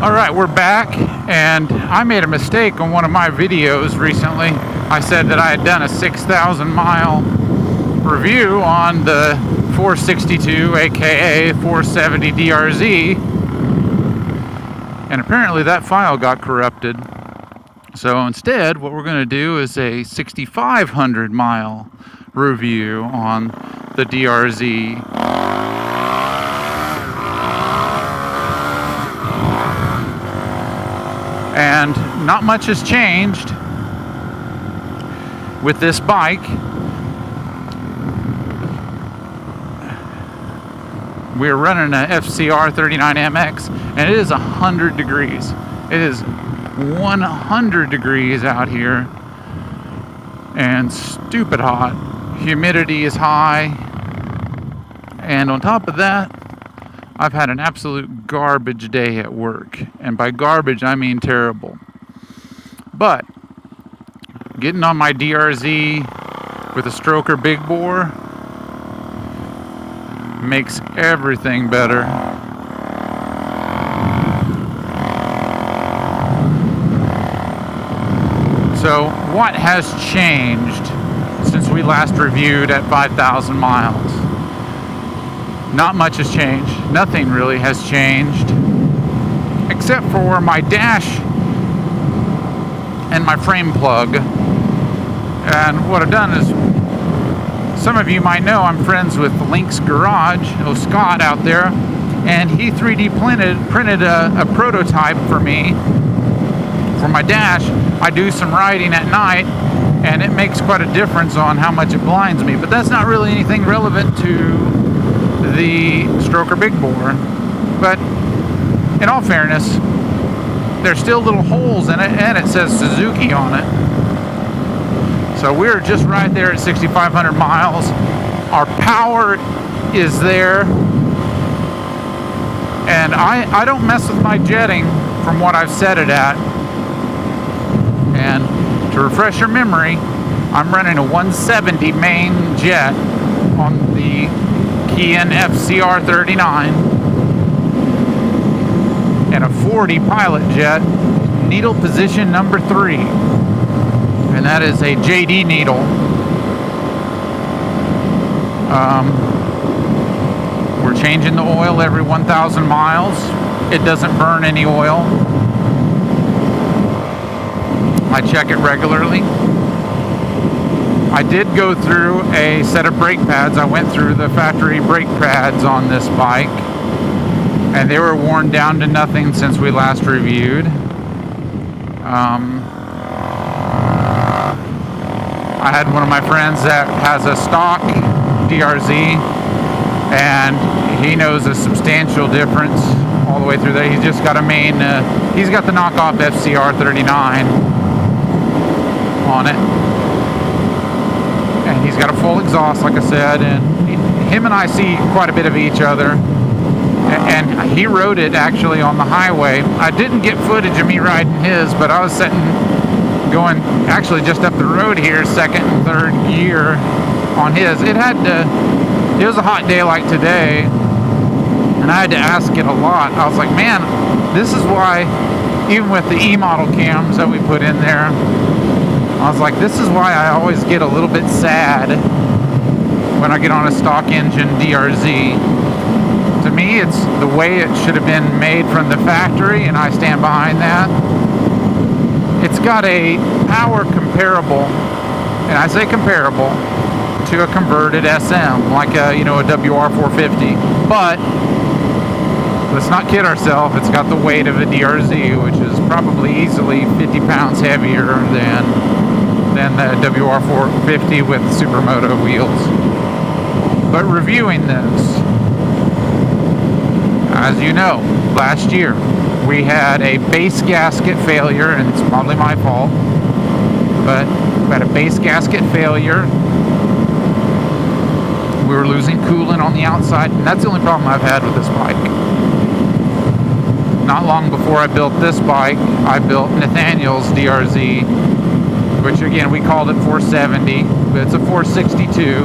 Alright, we're back, and I made a mistake on one of my videos recently. I said that I had done a 6,000 mile review on the 462, aka 470 DRZ, and apparently that file got corrupted. So instead, what we're going to do is a 6,500 mile review on the DRZ. And not much has changed with this bike. We're running an FCR39MX, and it is 100 degrees. It is 100 degrees out here, and stupid hot. Humidity is high, and on top of that, I've had an absolute garbage day at work. And by garbage, I mean terrible. But getting on my DRZ with a stroker big bore makes everything better. So what has changed since we last reviewed at 5,000 miles? Not much has changed. Nothing really has changed, except for my dash and my frame plug. And what I've done is, some of you might know I'm friends with Link's Garage, Scott out there, and he 3D printed a prototype for me for my dash. I do some riding at night, and it makes quite a difference on how much it blinds me, but that's not really anything relevant to the stroker big bore. But in all fairness, there's still little holes in it, and it says Suzuki on it. So we're just right there at 6,500 miles. Our power is there, and I don't mess with my jetting from what I've set it at. And to refresh your memory, I'm running a 170 main jet on the Kian FCR39 and a 40 pilot jet, needle position number 3, and that is a JD needle. We're changing the oil every 1,000 miles. It doesn't burn any oil. I check it regularly. I did go through a set of brake pads. I went through the factory brake pads on this bike, and they were worn down to nothing since we last reviewed. I had one of my friends that has a stock DRZ, and he knows a substantial difference all the way through there. He's just got a main, he's got the knockoff FCR39 on it. And he's got a full exhaust, like I said, and him and I see quite a bit of each other. And he rode it actually on the highway. I didn't get footage of me riding his, but I was going actually just up the road here, second and third gear on his. It was a hot day like today, and I had to ask it a lot. I was like, man, this is why, even with the E-model cams that we put in there, I was like, this is why I always get a little bit sad when I get on a stock engine DRZ. To me, it's the way it should have been made from the factory, and I stand behind that. It's got a power comparable, and I say comparable, to a converted SM, like a WR450. But let's not kid ourselves, it's got the weight of a DRZ, which is probably easily 50 pounds heavier than the WR450 with Supermoto wheels. But reviewing this, as you know, last year we had a base gasket failure, and it's probably my fault, but we had a base gasket failure. We were losing coolant on the outside, and that's the only problem I've had with this bike. Not long before I built this bike, I built Nathaniel's DRZ, which again we called it 470, but it's a 462.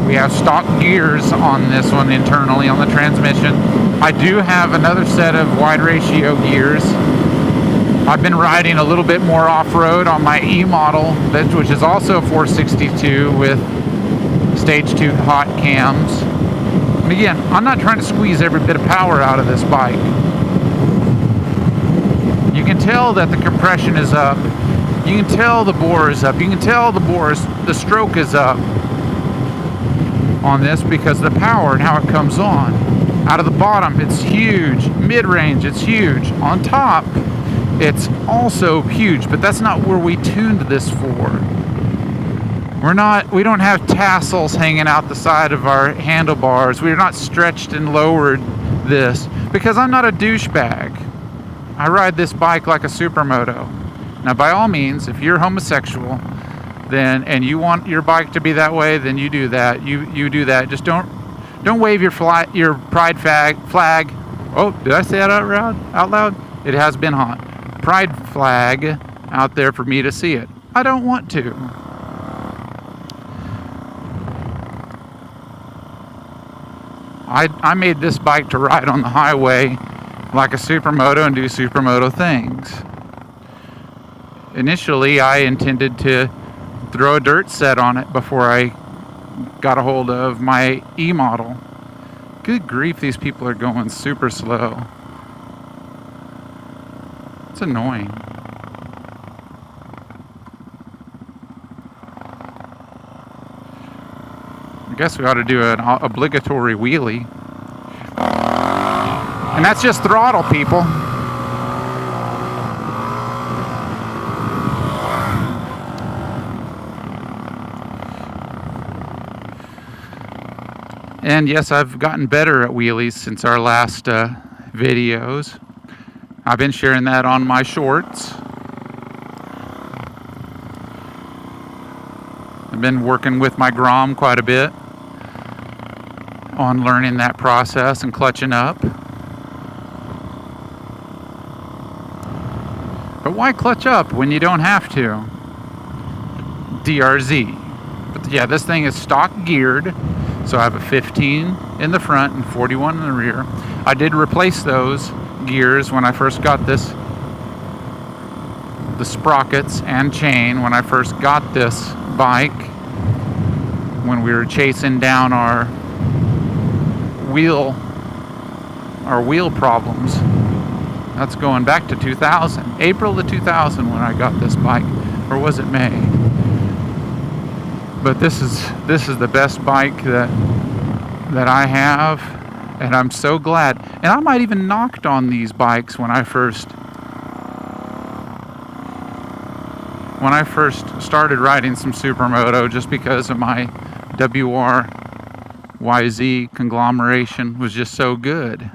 We have stock gears on this one internally on the transmission. I do have another set of wide ratio gears. I've been riding a little bit more off-road on my E model, which is also 462 with stage 2 hot cams. And again, I'm not trying to squeeze every bit of power out of this bike. You can tell that the compression is up. You can tell the bore is up. You can tell the stroke is up on this because of the power and how it comes on. Out of the bottom, it's huge. Mid-range, it's huge. On top, it's also huge, but that's not where we tuned this for. We don't have tassels hanging out the side of our handlebars. We're not stretched and lowered this because I'm not a douchebag. I ride this bike like a supermoto. Now, by all means, if you're homosexual, then and you want your bike to be that way, then you do that. You do that. Just don't wave your pride flag. Oh, did I say that out loud? It has been hot. Pride flag out there for me to see it. I don't want to. I made this bike to ride on the highway like a supermoto and do supermoto things. Initially, I intended to throw a dirt set on it before I got a hold of my E model. Good grief, these people are going super slow. It's annoying. I guess we ought to do an obligatory wheelie. And that's just throttle, people. And yes, I've gotten better at wheelies since our last videos. I've been sharing that on my shorts. I've been working with my Grom quite a bit on learning that process and clutching up. But why clutch up when you don't have to? DRZ. But yeah, this thing is stock geared. So I have a 15 in the front and 41 in the rear. I did replace those gears when I first got this, the sprockets and chain when I first got this bike, when we were chasing down our wheel problems. That's going back to 2000, April of 2000 when I got this bike, or was it May? But this is the best bike that I have, and I'm so glad. And I might even knocked on these bikes when I first started riding some supermoto, just because of my WRYZ conglomeration was just so good.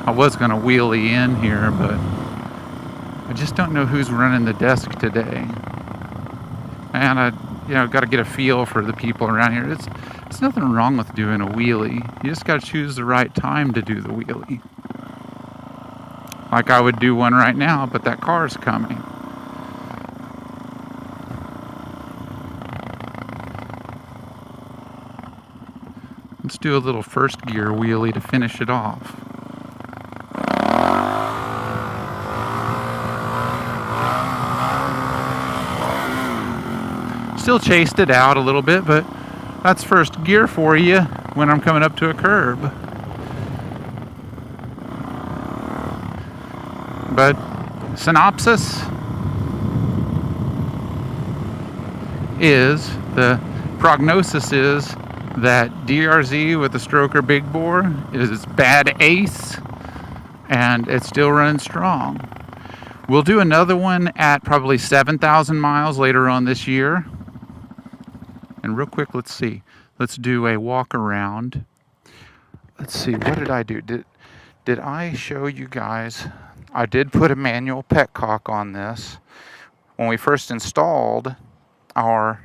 I was going to wheelie in here, but I just don't know who's running the desk today. And I got to get a feel for the people around here. It's nothing wrong with doing a wheelie. You just got to choose the right time to do the wheelie. Like I would do one right now, but that car's coming. Let's do a little first gear wheelie to finish it off. Still chased it out a little bit, but that's first gear for you when I'm coming up to a curb. But synopsis is, the prognosis is that DRZ with the stroker big bore is bad ace, and it's still running strong. We'll do another one at probably 7,000 miles later on this year. And real quick, let's see. Let's do a walk around. Let's see, what did I do? Did I show you guys? I did put a manual petcock on this. When we first installed our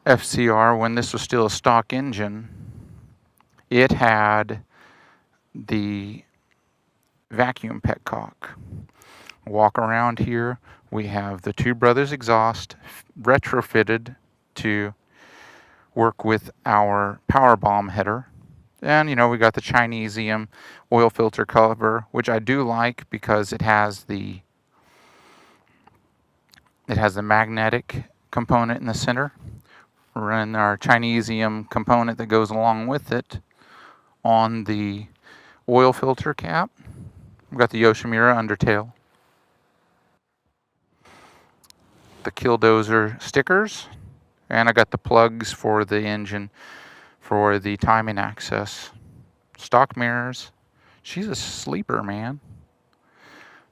FCR, when this was still a stock engine, it had the vacuum petcock. Walk around here. We have the Two Brothers exhaust retrofitted to work with our power bomb header. And we got the Chinesium oil filter cover, which I do like because it has the magnetic component in the center. We're running our Chinesium component that goes along with it on the oil filter cap. We've got the Yoshimura undertail, the Killdozer stickers, and I got the plugs for the engine for the timing access. Stock mirrors. She's a sleeper, man.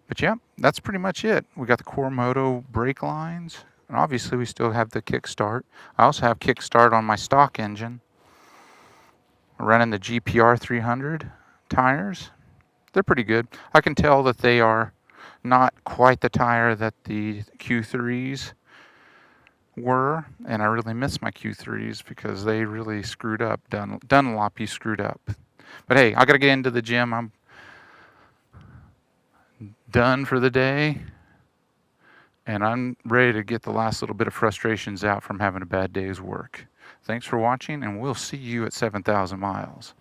But yeah, that's pretty much it. We got the Quoromoto brake lines, and obviously we still have the kickstart. I also have kickstart on my stock engine. We're running the GPR 300 tires. They're pretty good. I can tell that they are not quite the tire that the Q3s were, and I really miss my Q3s because they really screwed up. Dunlop screwed up. But hey, I gotta get into the gym. I'm done for the day, and I'm ready to get the last little bit of frustrations out from having a bad day's work. Thanks for watching, and we'll see you at 7,000 miles.